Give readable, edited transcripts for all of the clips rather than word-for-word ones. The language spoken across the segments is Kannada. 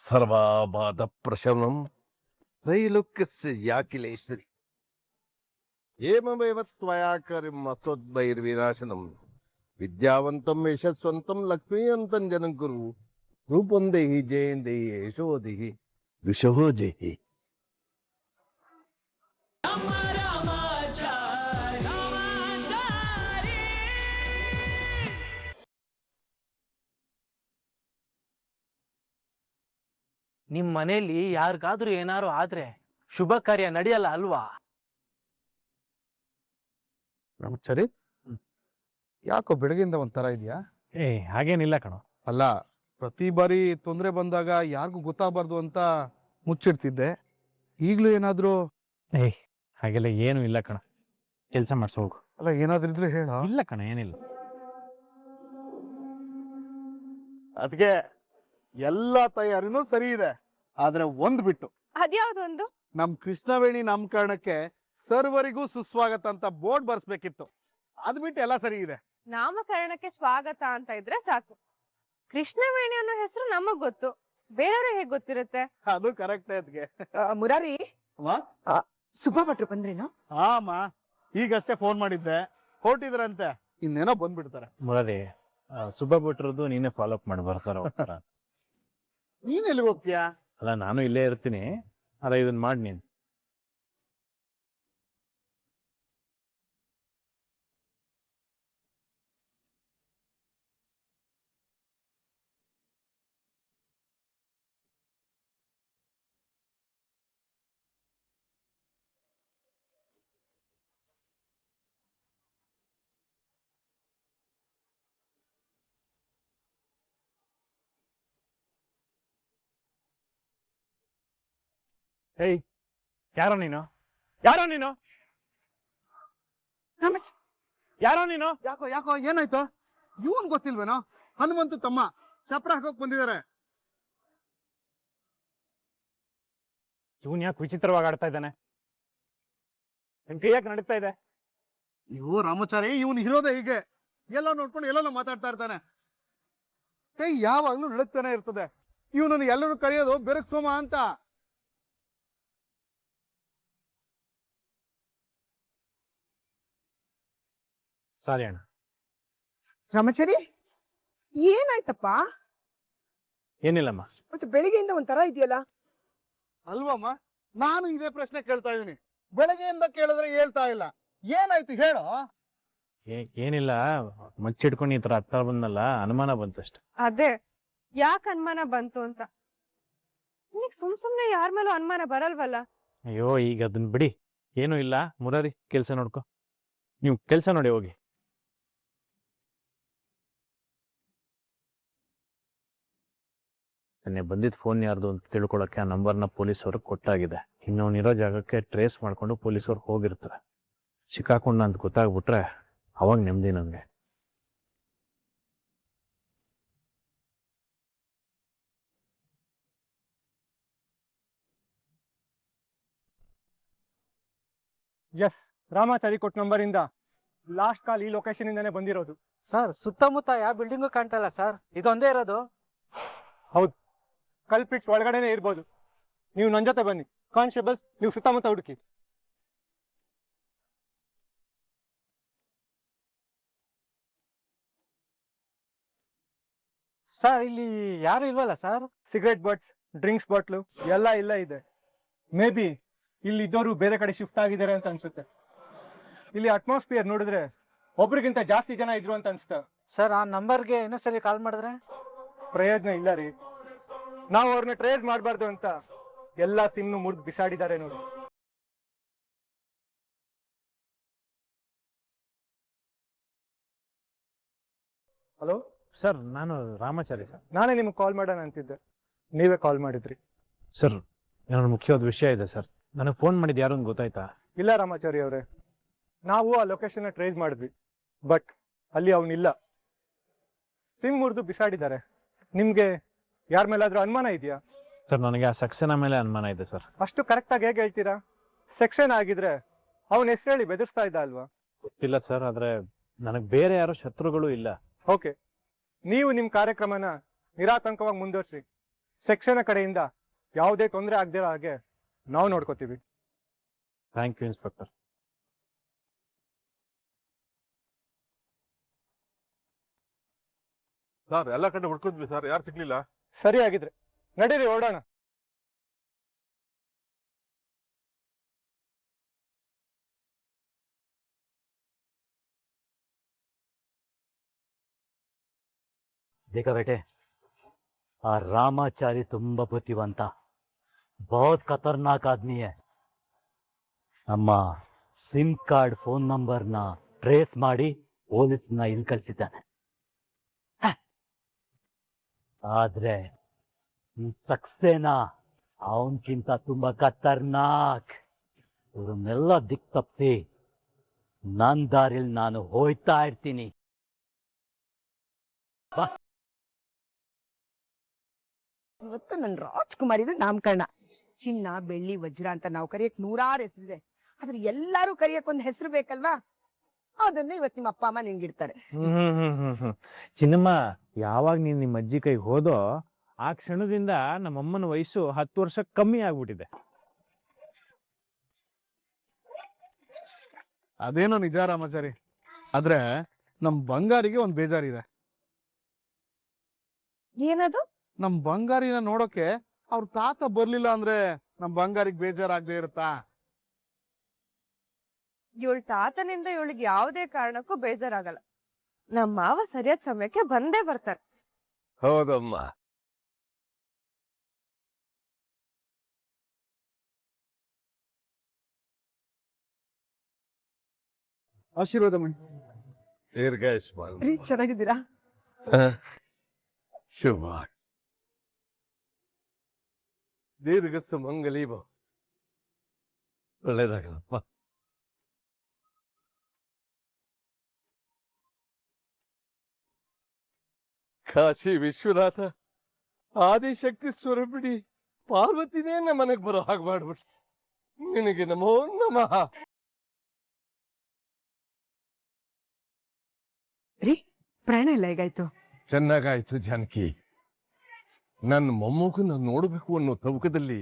ಸರ್ವಾಬಾಧ ಪ್ರಶಮನಂ ತ್ರೈಲೋಕ್ಯಸ್ಯ ಯಾಕಿಲೇಶ್ವರಿ ಏಮಮೇವ ತ್ವಯಾ ಕರಿಂ ಅಸ್ವದ್ಭೈರ್ವಿನಾಶನಂ ವಿದ್ಯಾವಂತಂ ಯಶಸ್ವಂತಂ ಲಕ್ಷ್ಮೀಯಂತಂ ಜನಂ ಕುರು ರೂಪಂ ದೇಹಿ ಜಯಂ ದೇಹಿ ಯಶೋ ದೇಹಿ ದುಷೋ ಜೇಹಿ. ನಿಮ್ ಮನೇಲಿ ಯಾರಿಗಾದ್ರೂ ಏನಾರು ಆದ್ರೆ ಶುಭ ಕಾರ್ಯ ನಡೆಯಲ್ಲ ಅಲ್ವಾ? ಸರಿ, ಯಾಕೋ ಬೆಳಗ್ಗೆಯಿಂದ ಒಂಥರ ಇದೆಯಾ? ಹಾಗೇನಿಲ್ಲ ಕಣೋ. ಅಲ್ಲ, ಪ್ರತಿ ಬಾರಿ ತೊಂದರೆ ಬಂದಾಗ ಯಾರಿಗೂ ಗೊತ್ತಾಗಬಾರ್ದು ಅಂತ ಮುಚ್ಚಿಡ್ತಿದ್ದೆ. ಈಗಲೂ ಏನಾದರೂ? ಹಾಗೆಲ್ಲ ಏನು ಇಲ್ಲ ಕಣ, ಕೆಲಸ ಮಾಡ್ಸೋ ಹೋಗು. ಅಲ್ಲ, ಏನಾದ್ರೂ ಇದ್ರೆ ಹೇಳ. ಇಲ್ಲ ಕಣ, ಏನಿಲ್ಲ. ಅದಕ್ಕೆ ಎಲ್ಲ ತಯಾರಿನೂ ಸರಿ ಇದೆ, ಆದ್ರೆ ಒಂದ್ ಬಿಟ್ಟು. ಅದ್ಯಾವ್ದೊಂದು? ನಮ್ ಕೃಷ್ಣವೇಣಿ ನಾಮಕರಣಕ್ಕೆ ಸರ್ವರಿಗೂ ಸುಸ್ವಾಗತ ಅಂತ ಬೋರ್ಡ್ ಬರ್ಸ್ಬೇಕಿತ್ತು. ಅದ್ ಬಿಟ್ಟು ಎಲ್ಲ ಸರಿ ಇದೆ. ನಾಮಕರಣಕ್ಕೆ ಸ್ವಾಗತ ಅಂತ ಇದ್ರೆ ಸಾಕು. ಕೃಷ್ಣವೇಣಿ ಅನ್ನೋ ಹೆಸರು ನಮಗ್ ಗೊತ್ತು, ಬೇರೆಯವ್ರಿಗೆ ಹೇಗ್ ಗೊತ್ತಿರುತ್ತೆ? ಅದು ಕರೆಕ್ಟ್. ಅದ್ಗೆ ಮುರಾರಿ, ಸುಬ್ಬ ಭಟ್ರು ಬಂದ್ರೇನು? ಹಾಮ, ಈಗಷ್ಟೇ ಫೋನ್ ಮಾಡಿದ್ದೆ, ಹೊರಟಿದ್ರಂತೆ. ಇನ್ನೇನೋ ಬಂದ್ಬಿಡ್ತಾರೆ. ಮುರಾರಿ, ಸುಬ್ಬ ಬಿಟ್ರದ್ದು ನೀನೇ ಫಾಲೋ ಅಪ್ ಮಾಡಿ ಬರ್ತಾರ. ನೀನ್ ಎಲ್ಲಿ ಹೋಗ್ತೀಯಾ? ಅಲ್ಲ, ನಾನು ಇಲ್ಲೇ ಇರ್ತೀನಿ. ಅಲ್ಲ, ಇದನ್ನ ಮಾಡಿ ನೀನು. ಹೇಯ್, ಯಾರೋ ನೀನು? ಯಾರೋ ನೀನು? ಯಾರೋ ನೀನು? ಯಾಕೋ ಯಾಕೋ ಏನಾಯ್ತು? ಇವನ್ ಗೊತ್ತಿಲ್ವೇನೋ? ಹನುಮಂತು ತಮ್ಮ ಚಪ್ರ ಹಾಕೋಕ್ ಬಂದಿದ್ದಾರೆ. ಇವನ್ ಯಾಕೆ ವಿಚಿತ್ರವಾಗಿ ಆಡ್ತಾ ಇದ್ದಾನೆ? ನಿನ್ ಕೈಯಾಕೆ ನಡೀತಾ ಇದೆ? ಇವು ರಾಮಾಚಾರಿ, ಇವನ್ ಇರೋದೇ ಹೀಗೆ. ಎಲ್ಲ ನೋಡ್ಕೊಂಡು ಎಲ್ಲೋ ಮಾತಾಡ್ತಾ ಇರ್ತಾನೆ. ಕೈ ಯಾವಾಗ್ಲೂ ನಡುತ್ತಾನೆ ಇರ್ತದೆ. ಇವನನ್ನು ಎಲ್ಲರೂ ಕರೆಯೋದು ಬೆರಕ್ ಸೋಮ ಅಂತ. ಸಾರಿ ಅಣ್ಣ. ರಾಮಾಚಾರಿ, ಏನಾಯ್ತಪ್ಪ? ಏನಿಲ್ಲಮ್ಮ. ಮತ್ತೆ ಬೆಳಿಗ್ಗೆಯಿಂದ ಒಂಥರ ಇದೆಯಲ್ಲ? ಅಲ್ವಮ್ಮ, ನಾನು ಇದೇ ಪ್ರಶ್ನೆ ಕೇಳ್ತಾ ಇದೀನಿ. ಬೆಳಗ್ಗೆಯಿಂದ ಕೇಳಿದ್ರೆ ಹೇಳ್ತಾ ಇಲ್ಲ. ಏನಾಯ್ತು ಹೇಳೋ? ಏನಿಲ್ಲ, ಮಚ್ಚಿಡ್ಕೊಂಡು ಈ ತರ ಹತ್ರ ಬಂದಲ್ಲ, ಅನುಮಾನ ಬಂತಷ್ಟೆ. ಅದೇ, ಯಾಕೆ ಅನುಮಾನ ಬಂತು ಅಂತ. ನಿನಗ್ ಸುಮ್ನೆ ಯಾರ ಮೇಲೂ ಅನುಮಾನ ಬರಲ್ವಲ್ಲ? ಅಯ್ಯೋ, ಈಗ ಅದನ್ನ ಬಿಡಿ, ಏನೂ ಇಲ್ಲ. ಮುರಾರಿ, ಕೆಲ್ಸ ನೋಡ್ಕೊ. ನೀವು ಕೆಲ್ಸ ನೋಡಿ ಹೋಗಿ. ನೆನ್ನೆ ಬಂದಿದ್ದ ಫೋನ್ ಯಾರ್ದು ಅಂತ ತಿಳ್ಕೊಳಕ್ಕೆ ಆ ನಂಬರ್ನ ಪೊಲೀಸ್ ಅವ್ರಿಗೆ ಕೊಟ್ಟಾಗಿದೆ. ಇನ್ನೊಂದಿರೋ ಜಾಗಕ್ಕೆ ಟ್ರೇಸ್ ಮಾಡ್ಕೊಂಡು ಪೊಲೀಸವ್ರು ಹೋಗಿರ್ತಾರೆ. ಸಿಕ್ಕಾಕೊಂಡ ಅಂತ ಗೊತ್ತಾಗ್ಬಿಟ್ರೆ ಅವಾಗ ನೆಮ್ಮದಿ ನನಗೆ. ಎಸ್, ರಾಮಾಚಾರಿ ಕೊಟ್ಟ ನಂಬರಿಂದ ಲಾಸ್ಟ್ ಕಾಲ್ ಈ ಲೊಕೇಶನ್ ಇಂದಾನೆ ಬಂದಿರೋದು. ಸರ್, ಸುತ್ತಮುತ್ತ ಯಾವ ಬಿಲ್ಡಿಂಗು ಕಾಣ್ತಾ ಸರ್, ಇದೊಂದೇ ಇರೋದು. ಹೌದು, ಕಲ್ಪಿಟ್ಸ್ ಒಳಗಡೆನೆ ಇರ್ಬೋದು. ನೀವು ನನ್ನ ಜೊತೆ ಬನ್ನಿ. ಕಾನ್ಸ್ಟೇಬಲ್ಸ್, ನೀವು ಸುತ್ತಮುತ್ತ ಹುಡುಕಿ. ಸರ್, ಇಲ್ಲಿ ಯಾರು ಇಲ್ವಲ್ಲ sir? Cigarette bots, drinks bottle ಎಲ್ಲ ಇಲ್ಲ ಇದೆ. ಮೇ ಬಿ ಇಲ್ಲಿ ಇದ್ದವರು ಬೇರೆ ಕಡೆ ಶಿಫ್ಟ್ ಆಗಿದ್ದಾರೆ ಅಂತ ಅನ್ಸುತ್ತೆ. ಇಲ್ಲಿ ಅಟ್ಮಾಸ್ಫಿಯರ್ ನೋಡಿದ್ರೆ ಒಬ್ರಿಗಿಂತ ಜಾಸ್ತಿ ಜನ ಇದ್ರು ಅಂತ ಅನ್ಸುತ್ತೆ. ಸರ್, ಆ ನಂಬರ್ಗೆ ಇನ್ನೊಂದ್ಸಲಿ ಕಾಲ್ ಮಾಡಿದ್ರೆ ಪ್ರಯೋಜನ ಇಲ್ಲ ರೀ. ನಾವು ಅವ್ರನ್ನ ಟ್ರೇಸ್ ಮಾಡಬಾರ್ದು ಅಂತ ಎಲ್ಲ ಸಿಮ್ನು ಮುರಿದು ಬಿಸಾಡಿದ್ದಾರೆ ನೋಡಿ. ಹಲೋ ಸರ್, ನಾನು ರಾಮಾಚಾರಿ ಸರ್. ನಾನೇ ನಿಮ್ಗೆ ಕಾಲ್ ಮಾಡೋಣ ಅಂತಿದ್ದೆ, ನೀವೇ ಕಾಲ್ ಮಾಡಿದ್ರಿ. ಸರ್, ಏನೋ ಮುಖ್ಯವಾದ ವಿಷಯ ಇದೆ ಸರ್. ನನಗೆ ಫೋನ್ ಮಾಡಿದ್ದು ಯಾರು ಅಂತ ಗೊತ್ತಾಯ್ತಾ? ಇಲ್ಲ ರಾಮಾಚಾರಿ ಅವರೇ, ನಾವು ಆ ಲೊಕೇಶನ್ನ ಟ್ರೇಸ್ ಮಾಡಿದ್ವಿ, ಬಟ್ ಅಲ್ಲಿ ಅವನಿಲ್ಲ. ಸಿಮ್ ಮುರಿದು ಬಿಸಾಡಿದ್ದಾರೆ. ನಿಮ್ಗೆ ಯಾರ ಮೇಲಾದ್ರೂ ಅನುಮಾನ ಇದೆಯಾ? ಸರ್, ನನಗೆ ಆ ಸಕ್ಸೇನಾ ಮೇಲೆ ಅನುಮಾನ ಇದೆ ಸರ್. ಅಷ್ಟು ಕರೆಕ್ಟಾಗಿ ಹೇಗೆ ಹೇಳ್ತೀರಾ? ಸೆಕ್ಷನ್ ಆಗಿದ್ರೆ ಅವನ ಹೆಸರು ಹೇಳಿ ಬೆದರ್ಸ್ತಾ ಇದ್ದ ಅಲ್ವಾ? ಗೊತ್ತಿಲ್ಲ ಸರ್, ಆದ್ರೆ ನನಗೆ ಬೇರೆ ಯಾರೋ ಶತ್ರುಗಳು ಇಲ್ಲ. ಓಕೆ, ನೀವು ನಿಮ್ಮ ಕಾರ್ಯಕ್ರಮನ ನಿರಾತಂಕವಾಗಿ ಮುಂದುವರಿಸಿ. ಸೆಕ್ಷನ್ ಕಡೆಯಿಂದ ಯಾವುದೇ ತೊಂದರೆ ಆಗದಿರೋ ಹಾಗೆ ನಾವು ನೋಡ್ಕೋತೀವಿ. Thank you inspector. ಸರ್ ಎಲ್ಲ ಕಡೆ ಹುಡ್ಕಿದ್ವಿ ಸರ್, ಯಾರು ಸಿಗ್ಲಿಲ್ಲ. ಸರಿ ಆಗಿದ್ರೆ ನಡೀರಿ ಹೊರಡೋಣ. देखा बेटे, आ रामाचारी ತುಂಬಾ ಬುದ್ಧಿವಂತ, बहुत खतरनाक आदमी है. ನಮ್ಮ ಸಿಮ್ ಕಾರ್ಡ್ ಫೋನ್ ನಂಬರ್ನ ಟ್ರೇಸ್ ಮಾಡಿ ಪೊಲೀಸ್ನ ಇಲ್ಲಿ ಕಳಿಸಿದ್ದಾನೆ. ಆದ್ರೆ ಈ ಸಕ್ಸೇನಾ ಅವನ್ಕಿಂತ ತುಂಬಾ ಖತರ್ನಾಕ್. ಇವ್ರನ್ನೆಲ್ಲ ದಿಕ್ ತಪ್ಪಿಸಿ ನನ್ನ ದಾರಿಲಿ ನಾನು ಹೋಯ್ತಾ ಇರ್ತೀನಿ. ಇವತ್ತು ನನ್ನ ರಾಜ್ಕುಮಾರಿದ ನಾಮಕರಣ. ಚಿನ್ನ ಬೆಳ್ಳಿ ವಜ್ರ ಅಂತ ನಾವು ಕರೆಯಕ್ 100 ಹೆಸರಿದೆ, ಆದ್ರೆ ಎಲ್ಲಾರು ಕರೆಯಕ್ ಒಂದ್ ಹೆಸರು ಬೇಕಲ್ವಾ? ಅದನ್ನ ಇವತ್ ನಿಮ್ಮ ಅಪ್ಪ ಅಮ್ಮ ನಿನ್ಗಿಡ್ತಾರೆ. ಚಿನ್ನಮ್ಮ, ಯಾವಾಗ ನೀನ್ ನಿಮ್ಮ ಅಜ್ಜಿ ಕೈಗೆ ಹೋದೋ ಆ ಕ್ಷಣದಿಂದ ನಮ್ಮಮ್ಮನ ವಯಸ್ಸು 10 ವರ್ಷ ಕಮ್ಮಿ ಆಗ್ಬಿಟ್ಟಿದೆ. ಅದೇನೋ ನಿಜ ರಾಮಾಚಾರಿ, ಆದ್ರೆ ನಮ್ ಬಂಗಾರಿಗೆ ಒಂದ್ ಬೇಜಾರಿದೆ. ಏನದು? ನಮ್ ಬಂಗಾರಿನ ನೋಡೋಕೆ ಅವ್ರ ತಾತ ಬರ್ಲಿಲ್ಲ ಅಂದ್ರೆ ನಮ್ ಬಂಗಾರಿಗೆ ಬೇಜಾರಾಗದೆ ಇರುತ್ತಾ? ಇವಳ ತಾತನಿಂದ ಇವಳಿಗೆ ಯಾವುದೇ ಕಾರಣಕ್ಕೂ ಬೇಜಾರಾಗಲ್ಲ. ನಮ್ಮ ಮಾವ ಸರಿಯಾದ ಸಮಯಕ್ಕೆ ಬಂದೇ ಬರ್ತಾರೆ. ಹೌದಮ್ಮ. ಆಶೀರ್ವಾದ ಮಾಡಿ. ದೀರ್ಘಾಯುಷ್ಮಾನ್. ರೀ, ಚೆನ್ನಾಗಿದ್ದೀರಾ? ಶುಭ. ದೀರ್ಘ ಸುಮಂಗಲಿ ಭವ. ಒಳ್ಳೇದಾಗಲಪ್ಪ. ಕಾಶಿ ವಿಶ್ವನಾಥ, ಆದಿಶಕ್ತಿ ಸ್ವರೂಪಿಣಿ ಪಾರ್ವತಿನೇ ಮನೆಗೆ ಬರೋ ಹಾಗೆ ಮಾಡ್ಬಿಟ್ಟು ನಿನಗೆ ನಮೋ ನಮಃ. ರೀ, ಪ್ರಾಣ ಎಲ್ಲ ಹೇಗಾಯ್ತು? ಚೆನ್ನಾಗಾಯ್ತು ಜಾನಕಿ. ನನ್ನ ಮೊಮ್ಮಗನ ನೋಡಬೇಕು ಅನ್ನೋ ತವಕದಲ್ಲಿ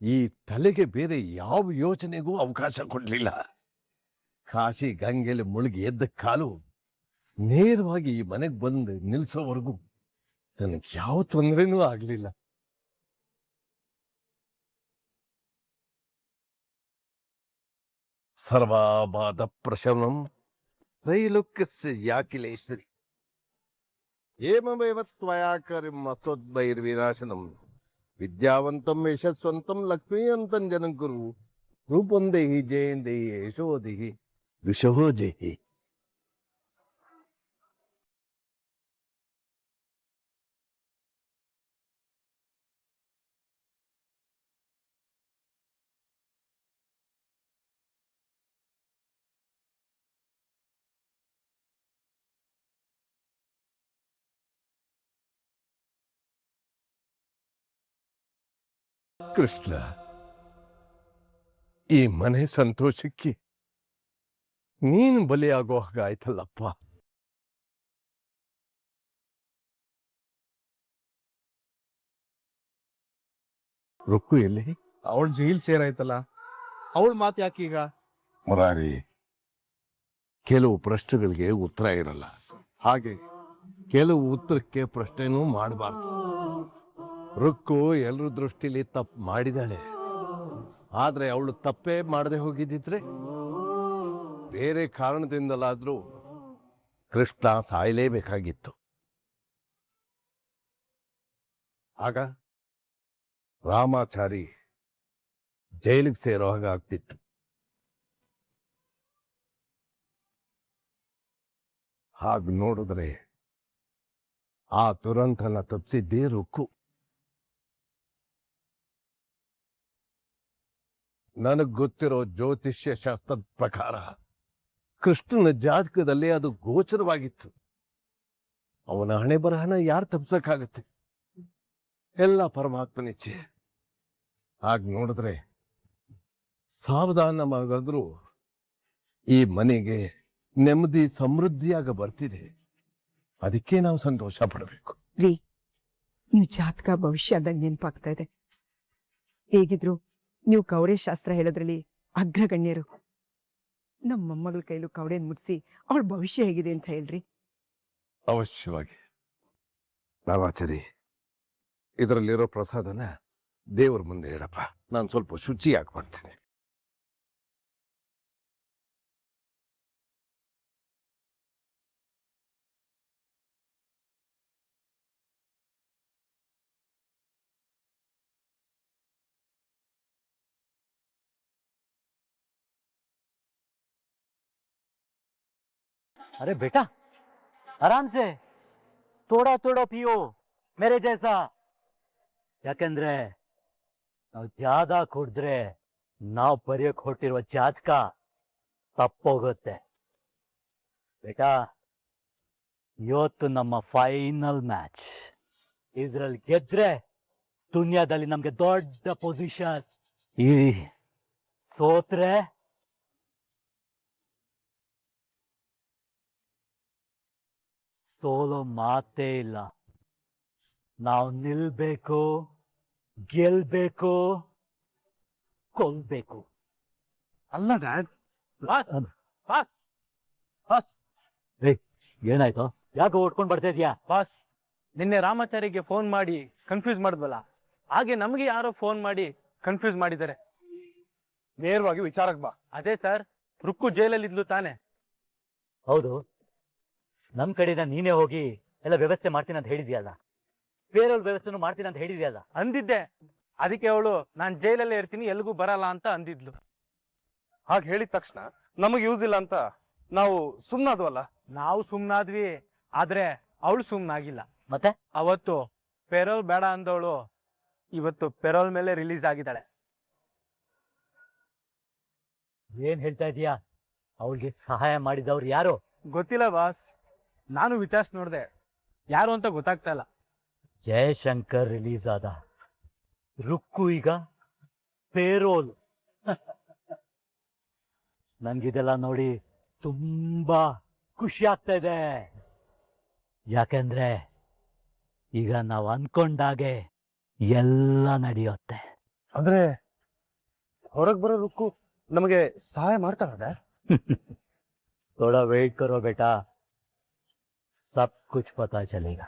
ಈ ತಲೆಗೆ ಬೇರೆ ಯಾವ ಯೋಚನೆಗೂ ಅವಕಾಶ ಕೊಡ್ಲಿಲ್ಲ. ಕಾಶಿ ಗಂಗೆಯಲ್ಲಿ ಮುಳುಗಿ ಎದ್ದ ಕಾಲು ನೇರವಾಗಿ ಈ ಮನೆಗೆ ಬಂದು ನಿಲ್ಸೋವರೆಗೂ ನನಗೆ ಯಾವ ತೊಂದರೆನೂ ಆಗ್ಲಿಲ್ಲ. ಸರ್ವಾಬಾಧ ಪ್ರಶಮನಂ ತ್ರೈಲೋಕ್ಯಸ್ಯ ಯಾಕಿಲೇಶ್ವರಿ ಏಮಮೇವ ತ್ವಯಾ ಕರಿಂ ಅಸೋದ್ಭೈರ್ವಿನಾಶನಂ ವಿದ್ಯಾವಂತಂ ಯಶಸ್ವಂತಂ ಲಕ್ಷ್ಮೀಯಂತಂ ಜನಂ ಕುರು ರೂಪಂ ದೇಹಿ ಜಯಂ ದೇಹಿ ಯಶೋ ದೇಹಿ ದುಷೋ ಜೇಹಿ. ಕೃಷ್ಣ, ಈ ಮನೆ ಸಂತೋಷಕ್ಕೆ ನೀನು ಬಲಿಯಾಗೋ ಹಾಗಾಯ್ತಲ್ಲಪ್ಪ. ರುಕ್ಕು ಎಲ್ಲಿ? ಅವಳ ಜೈಲ್ ಸೇರಾಯ್ತಲ್ಲ, ಅವಳ ಮಾತು ಯಾಕೆ ಈಗ? ಮುರಾರಿ, ಕೆಲವು ಪ್ರಶ್ನೆಗಳಿಗೆ ಉತ್ತರ ಇರಲ್ಲ, ಹಾಗೆ ಕೆಲವು ಉತ್ತರಕ್ಕೆ ಪ್ರಶ್ನೆನೂ ಮಾಡಬಾರ್ದು. ರುಕ್ಕು ಎಲ್ಲರ ದೃಷ್ಟಿಲಿ ತಪ್ಪು ಮಾಡಿದಾಳೆ, ಆದ್ರೆ ಅವಳು ತಪ್ಪೇ ಮಾಡದೆ ಹೋಗಿದ್ದಿದ್ರೆ ಬೇರೆ ಕಾರಣದಿಂದಲಾದ್ರೂ ಕೃಷ್ಣ ಸಾಯಲೇಬೇಕಾಗಿತ್ತು. ಆಗ ರಾಮಾಚಾರಿ ಜೈಲಿಗೆ ಸೇರೋ ಹಾಗೆ ಆಗ್ತಿತ್ತು. ಹಾಗೆ ನೋಡಿದ್ರೆ ಆ ದುರಂತನ ತಪ್ಪಿಸಿದ್ದೇ ರುಕ್ಕು. ನನಗ್ ಗೊತ್ತಿರೋ ಜ್ಯೋತಿಷ್ಯ ಶಾಸ್ತ್ರದ ಪ್ರಕಾರ ಕೃಷ್ಣನ ಜಾತಕದಲ್ಲಿ ಅದು ಗೋಚರವಾಗಿತ್ತು. ಅವನ ಹಣೆ ಬರಹನ ಯಾರು ತಪ್ಸಕ್ಕಾಗತ್ತೆ? ಎಲ್ಲ ಪರಮಾತ್ಮನಿಚ್ಛೆ. ಹಾಗೆ ನೋಡಿದ್ರೆ ಸಾವಧಾನವಾಗಾದ್ರೂ ಈ ಮನೆಗೆ ನೆಮ್ಮದಿ ಸಮೃದ್ಧಿಯಾಗ ಬರ್ತಿದೆ. ಅದಕ್ಕೆ ನಾವು ಸಂತೋಷ ಪಡಬೇಕು. ರೀ, ನೀವು ಜಾತಕ ಭವಿಷ್ಯ ಆದಂಗೆ ನೆನಪಾಗ್ತಾ ಇದೆ. ಹೇಗಿದ್ರು ನೀವು ಕವಡೆ ಶಾಸ್ತ್ರ ಹೇಳೋದ್ರಲ್ಲಿ ಅಗ್ರಗಣ್ಯರು. ನಮ್ಮ ಮೊಮ್ಮಗಳ ಕೈಲೂ ಕವಡೆನ್ ಮುಟ್ಸಿ ಅವಳ ಭವಿಷ್ಯ ಹೇಗಿದೆ ಅಂತ ಹೇಳ್ರಿ. ಅವಶ್ಯವಾಗಿ. ರಾಮಾಚಾರಿ, ಇದರಲ್ಲಿರೋ ಪ್ರಸಾದನ ದೇವ್ರ ಮುಂದೆ ಇಡಪ್ಪ. ನಾನು ಸ್ವಲ್ಪ ಶುಚಿಯಾಗಿ ಬರ್ತೀನಿ. अरे बेटा आराम से थोड़ा थोड़ा पियो मेरे जैसा. ಯಾಕಂದ್ರೆ ನಾವು ಜಾದ ಕುಡಿದ್ರೆ ನಾವು ಬರೆಯಕ್ ಹೊಟ್ಟಿರುವ ಜಾತಕ ತಪ್ಪೋಗುತ್ತೆ. ಬೇಟಾ, ಇವತ್ತು ನಮ್ಮ ಫೈನಲ್ ಮ್ಯಾಚ್. ಇದ್ರಲ್ಲಿ ಗೆದ್ರೆ ದುನಿಯಾದಲ್ಲಿ ನಮ್ಗೆ ದೊಡ್ಡ ಪೊಸಿಷನ್. ಈ ಸೋತ್ರೆ ಸೋಲೋ ಮಾತೇ ಇಲ್ಲ. ನಾವು ನಿಲ್ಬೇಕು, ಗೆಲ್ಬೇಕು, ಕೊಲ್ಬೇಕು. ಅಲ್ಲ ಡ್ಯಾಡ್. ಬಾಸ್ ಬಾಸ್ ಬಾಸ್ ಏನಾಯ್ತು? ಯಾಕೆ ಓಡ್ಕೊಂಡ್ ಬರ್ತಾ ಇದೀಯಾ? ಬಾಸ್, ನಿನ್ನೆ ರಾಮಾಚಾರಿಗೆ ಫೋನ್ ಮಾಡಿ ಕನ್ಫ್ಯೂಸ್ ಮಾಡಿದ್ವಲ್ಲ, ಹಾಗೆ ನಮಗೆ ಯಾರೋ ಫೋನ್ ಮಾಡಿ ಕನ್ಫ್ಯೂಸ್ ಮಾಡಿದ್ದಾರೆ. ನೇರವಾಗಿ ವಿಚಾರಕ್ಕೆ ಬಾ. ಅದೇ ಸರ್, ರುಕ್ಕು ಜೈಲಲ್ಲಿ ಇದ್ಲು ತಾನೆ. ಹೌದು, ನಮ್ ಕಡೆಯಿಂದ ನೀನೇ ಹೋಗಿ ಎಲ್ಲ ವ್ಯವಸ್ಥೆ ಮಾಡ್ತೀನಿ ಅಂತ ಹೇಳಿದ್ಯಲ್ಲ, ಬೇರೆಯವ್ರ ವ್ಯವಸ್ಥೆನೂ ಮಾಡ್ತೀನಿ ಅಂತ ಹೇಳಿದ್ಯಲ್ಲ. ಅಂದಿದ್ದೆ, ಅದಕ್ಕೆ ಅವಳು ನಾನ್ ಜೈಲಲ್ಲೇ ಇರ್ತೀನಿ, ಎಲ್ಗೂ ಬರಲ್ಲ ಅಂತ ಅಂದಿದ್ಲು. ಹಾಗೆ ಹೇಳಿದ ತಕ್ಷಣ ನಮಗೆ ಯೂಸ್ ಇಲ್ಲ ಅಂತ ನಾವು ಸುಮ್ನಾದ್ವಲ್ಲ. ನಾವು ಸುಮ್ನಾದ್ವಿ, ಆದ್ರೆ ಅವಳು ಸುಮ್ನಾಗಿಲ್ಲ. ಮತ್ತೆ ಅವತ್ತು ಪೆರೋಲ್ ಬೇಡ ಅಂದವಳು ಇವತ್ತು ಪೆರೋಲ್ ಮೇಲೆ ರಿಲೀಸ್ ಆಗಿದ್ದಾಳೆ. ಏನ್ ಹೇಳ್ತಾ ಇದೀಯಾ? ಅವಳಿಗೆ ಸಹಾಯ ಮಾಡಿದವ್ರು ಯಾರು? ಗೊತ್ತಿಲ್ಲ ಬಾಸ್, ನಾನು ವಿಚಾರಿಸಿ ನೋಡ್ದೆ, ಯಾರು ಅಂತ ಗೊತ್ತಾಗ್ತಾ ಇಲ್ಲ. ಜಯಶಂಕರ್ ರಿಲೀಸ್ ಆದ, ರುಕ್ಕು ಈಗ ಪೇರೋಲ್. ನನ್ಗಿದೆಲ್ಲ ನೋಡಿ ತುಂಬಾ ಖುಷಿ ಆಗ್ತಾ ಇದೆ. ಯಾಕೆಂದ್ರೆ ಈಗ ನಾವು ಅನ್ಕೊಂಡಾಗೆ ಎಲ್ಲ ನಡೆಯುತ್ತೆ. ಅಂದ್ರೆ ಹೊರಗೆ ಬರೋ ರುಕ್ಕು ನಮಗೆ ಸಹಾಯ ಮಾಡ್ತಾರ? थोड़ा वेट करो बेटा, सब कुछ पता चलेगा.